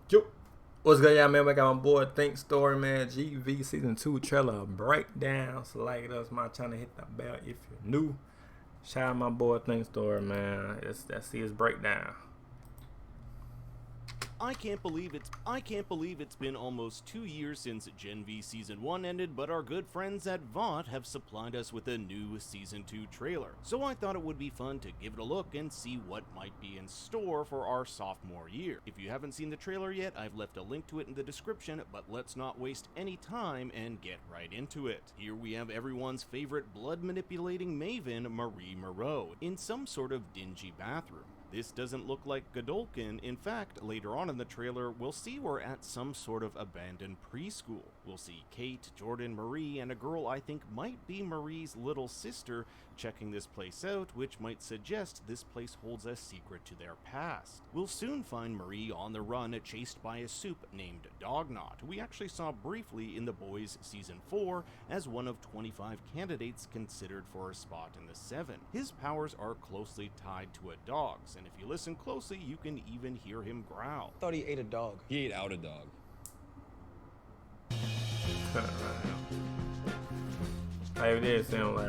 Yo, what's good, y'all, man? We got my boy Think Story, man. GV Season 2 trailer breakdown. So like us, my channel, hit the bell if you're new. Shout out my boy Think Story, man. Let's see his breakdown. I can't believe it's been almost 2 years since Gen V Season 1 ended, but our good friends at WOP have supplied us with a new Season 2 trailer. So I thought it would be fun to give it a look and see what might be in store for our sophomore year. If you haven't seen the trailer yet, I've left a link to it in the description, but let's not waste any time and get right into it. Here we have everyone's favorite blood-manipulating maven, Marie Moreau, in some sort of dingy bathroom. This doesn't look like Godolkin. In fact, later on in the trailer, we'll see we're at some sort of abandoned preschool. We'll see Kate, Jordan, Marie, and a girl I think might be Marie's little sister checking this place out, which might suggest this place holds a secret to their past. We'll soon find Marie on the run, chased by a soup named Dognot, who we actually saw briefly in The Boys Season 4 as one of 25 candidates considered for a spot in the 7. His powers are closely tied to a dog's, and if you listen closely, you can even hear him growl. I thought he ate a dog. He ate out a dog. Hey, this sound like...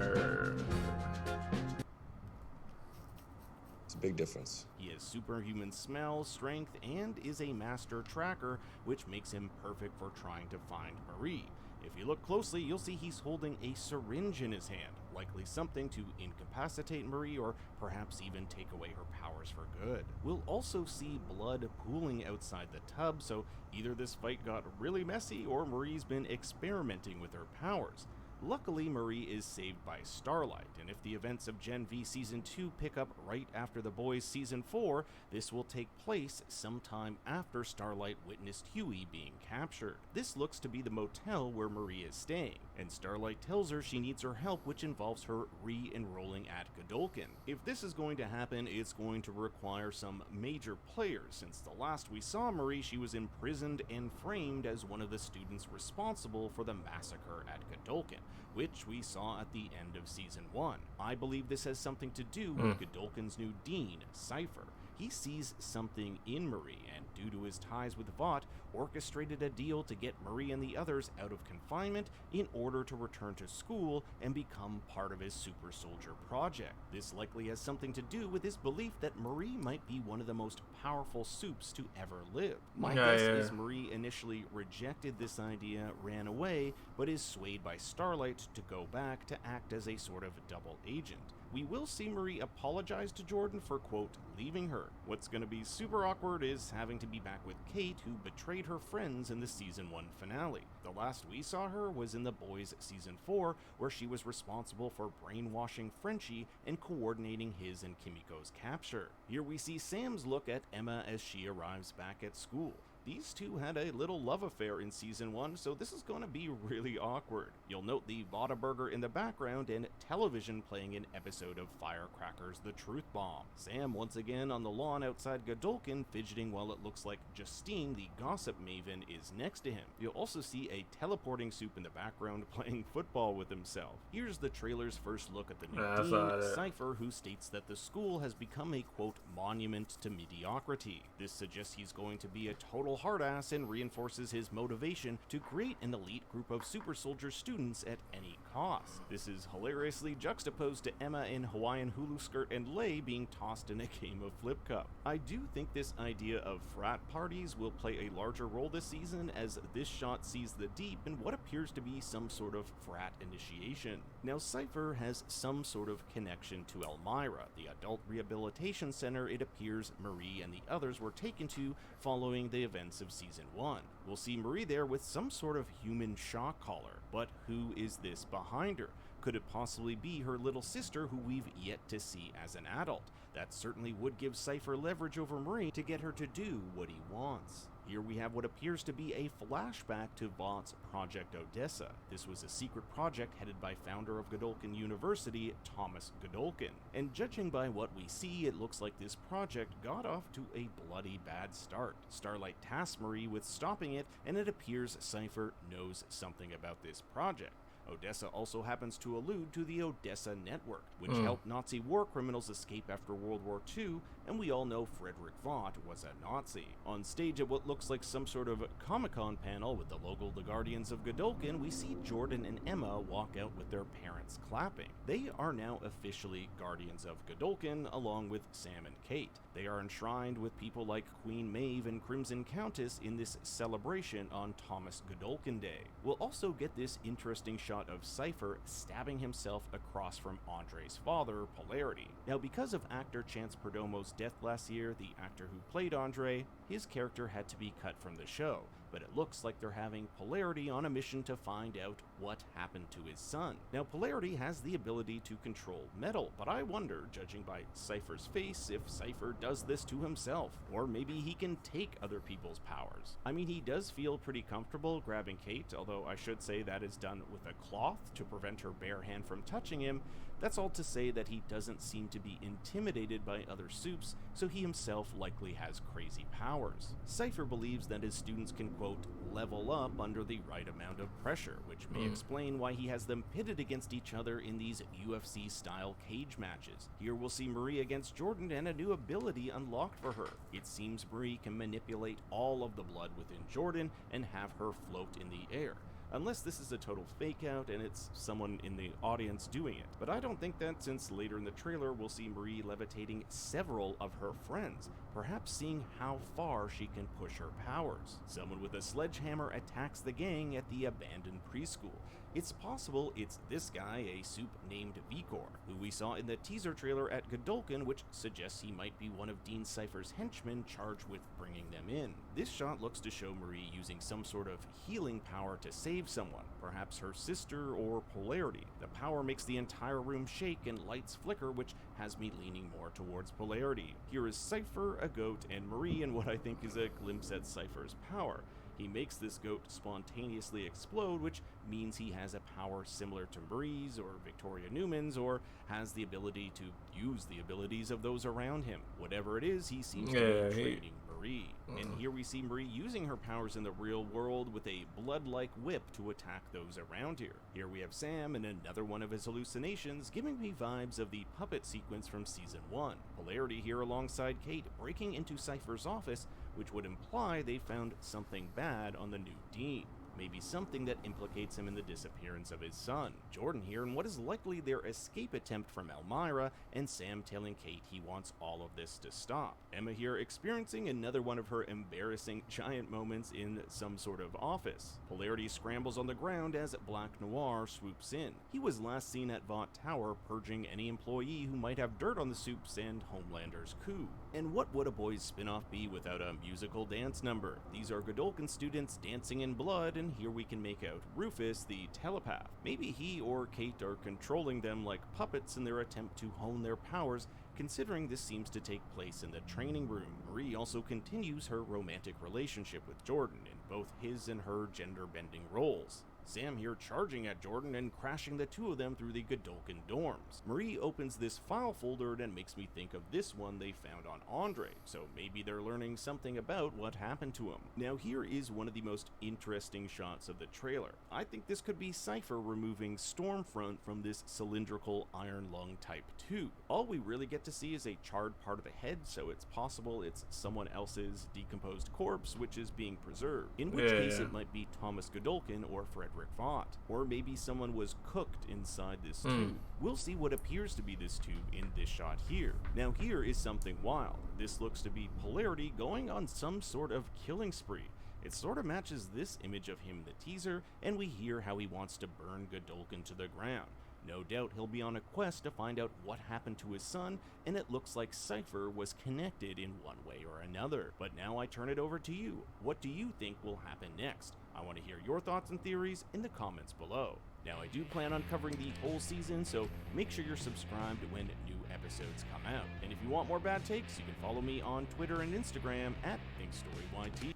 It's a big difference. He has superhuman smell, strength, and is a master tracker, which makes him perfect for trying to find Marie. If you look closely, you'll see he's holding a syringe in his hand, likely something to incapacitate Marie or perhaps even take away her powers for good. We'll also see blood pooling outside the tub, so either this fight got really messy or Marie's been experimenting with her powers. Luckily, Marie is saved by Starlight, and if the events of Gen V Season 2 pick up right after The Boys Season 4, this will take place sometime after Starlight witnessed Huey being captured. This looks to be the motel where Marie is staying, and Starlight tells her she needs her help, which involves her re-enrolling at Godolkin. If this is going to happen, it's going to require some major players. Since the last we saw Marie, she was imprisoned and framed as one of the students responsible for the massacre at Godolkin, which we saw at the end of Season 1. I believe this has something to do with Godolkin's new dean, Cypher. He sees something in Marie, and due to his ties with Vought, orchestrated a deal to get Marie and the others out of confinement in order to return to school and become part of his super soldier project. This likely has something to do with his belief that Marie might be one of the most powerful soups to ever live. My guess is Marie initially rejected this idea, ran away, but is swayed by Starlight to go back to act as a sort of double agent. We will see Marie apologize to Jordan for, quote, leaving her. What's going to be super awkward is having to be back with Kate, who betrayed her friends in the Season 1 finale. The last we saw her was in The Boys Season 4, where she was responsible for brainwashing Frenchie and coordinating his and Kimiko's capture. Here we see Sam's look at Emma as she arrives back at school. These two had a little love affair in Season 1, so this is going to be really awkward. You'll note the Whataburger in the background and television playing an episode of Firecrackers The Truth Bomb. Sam once again on the lawn outside Godolkin, fidgeting while it looks like Justine, the gossip maven, is next to him. You'll also see a teleporting soup in the background playing football with himself. Here's the trailer's first look at the new dean, Cypher, who states that the school has become a, quote, monument to mediocrity. This suggests he's going to be a total hard-ass and reinforces his motivation to create an elite group of super soldier students at any cost. This is hilariously juxtaposed to Emma in Hawaiian hulu skirt and Lei being tossed in a game of flip cup. I do think this idea of frat parties will play a larger role this season, as this shot sees the deep in what appears to be some sort of frat initiation. Now, Cypher has some sort of connection to Elmira, the adult rehabilitation center it appears Marie and the others were taken to following the events of Season 1. We'll see Marie there with some sort of human shock collar, but who is this behind her? Could it possibly be her little sister, who we've yet to see as an adult? That certainly would give Cypher leverage over Marie to get her to do what he wants. Here we have what appears to be a flashback to Vought's Project Odessa. This was a secret project headed by founder of Godolkin University, Thomas Godolkin. And judging by what we see, it looks like this project got off to a bloody bad start. Starlight tasks Marie with stopping it, and it appears Cypher knows something about this project. Odessa also happens to allude to the Odessa Network, which helped Nazi war criminals escape after World War II, and we all know Frederick Vaught was a Nazi. On stage at what looks like some sort of Comic-Con panel with the logo The Guardians of Godolkin, we see Jordan and Emma walk out with their parents clapping. They are now officially Guardians of Godolkin, along with Sam and Kate. They are enshrined with people like Queen Maeve and Crimson Countess in this celebration on Thomas Godolkin Day. We'll also get this interesting shot of Cypher stabbing himself across from Andre's father, Polarity. Now, because of actor Chance Perdomo's death last year, the actor who played Andre, his character had to be cut from the show, but it looks like they're having Polarity on a mission to find out what happened to his son. Now, Polarity has the ability to control metal, but I wonder, judging by Cypher's face, if Cypher does this to himself, or maybe he can take other people's powers. I mean, he does feel pretty comfortable grabbing Kate, although I should say that is done with a cloth to prevent her bare hand from touching him. That's all to say that he doesn't seem to be intimidated by other supes, so he himself likely has crazy powers. Cypher believes that his students can, quote, level up under the right amount of pressure, which may explain why he has them pitted against each other in these UFC-style cage matches. Here we'll see Marie against Jordan and a new ability unlocked for her. It seems Marie can manipulate all of the blood within Jordan and have her float in the air. Unless this is a total fake out and it's someone in the audience doing it. But I don't think that, since later in the trailer we'll see Marie levitating several of her friends, perhaps seeing how far she can push her powers. Someone with a sledgehammer attacks the gang at the abandoned preschool. It's possible it's this guy, a supe named Vikor, who we saw in the teaser trailer at Godolkin, which suggests he might be one of Dean Cypher's henchmen charged with bringing them in. This shot looks to show Marie using some sort of healing power to save someone, perhaps her sister or Polarity. The power makes the entire room shake and lights flicker, which has me leaning more towards Polarity. Here is Cypher, a goat, and Marie in what I think is a glimpse at Cypher's power. He makes this goat spontaneously explode, which means he has a power similar to Marie's or Victoria Newman's, or has the ability to use the abilities of those around him. Whatever it is, he seems to be training Marie. And here we see Marie using her powers in the real world with a blood-like whip to attack those around here. Here we have Sam in another one of his hallucinations, giving me vibes of the puppet sequence from Season 1. Polarity here alongside Kate breaking into Cypher's office, which would imply they found something bad on the new Dean. Maybe something that implicates him in the disappearance of his son. Jordan here in what is likely their escape attempt from Elmira, and Sam telling Kate he wants all of this to stop. Emma here experiencing another one of her embarrassing giant moments in some sort of office. Polarity scrambles on the ground as Black Noir swoops in. He was last seen at Vaught Tower purging any employee who might have dirt on the supes and Homelander's coup. And what would a boys spin-off be without a musical dance number? These are Godolkin students dancing in blood, and here we can make out Rufus, the telepath. Maybe he or Kate are controlling them like puppets in their attempt to hone their powers, considering this seems to take place in the training room. Marie also continues her romantic relationship with Jordan in both his and her gender-bending roles. Sam here charging at Jordan and crashing the two of them through the Godolkin dorms. Marie opens this file folder and makes me think of this one they found on Andre, so maybe they're learning something about what happened to him. Now here is one of the most interesting shots of the trailer. I think this could be Cypher removing Stormfront from this cylindrical iron lung type tube. All we really get to see is a charred part of the head, so it's possible it's someone else's decomposed corpse which is being preserved. In which case it might be Thomas Godolkin or Frederick Vaught, or maybe someone was cooked inside this tube. We'll see what appears to be this tube in this shot here. Now here is something wild. This looks to be Polarity going on some sort of killing spree. It sort of matches this image of him in the teaser, and we hear how he wants to burn Godolkin to the ground. No doubt he'll be on a quest to find out what happened to his son, and it looks like Cypher was connected in one way or another. But now I turn it over to you. What do you think will happen next? I want to hear your thoughts and theories in the comments below. Now I do plan on covering the whole season, so make sure you're subscribed when new episodes come out. And if you want more bad takes, you can follow me on Twitter and Instagram at ThinkStoryYT.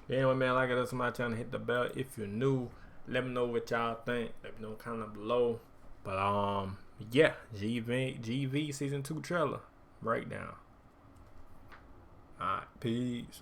Anyway, man, like it, somebody trying to hit the bell. If you're new, let me know what y'all think. Let me know kind of below. But yeah, GV season 2 trailer breakdown. Alright, peace.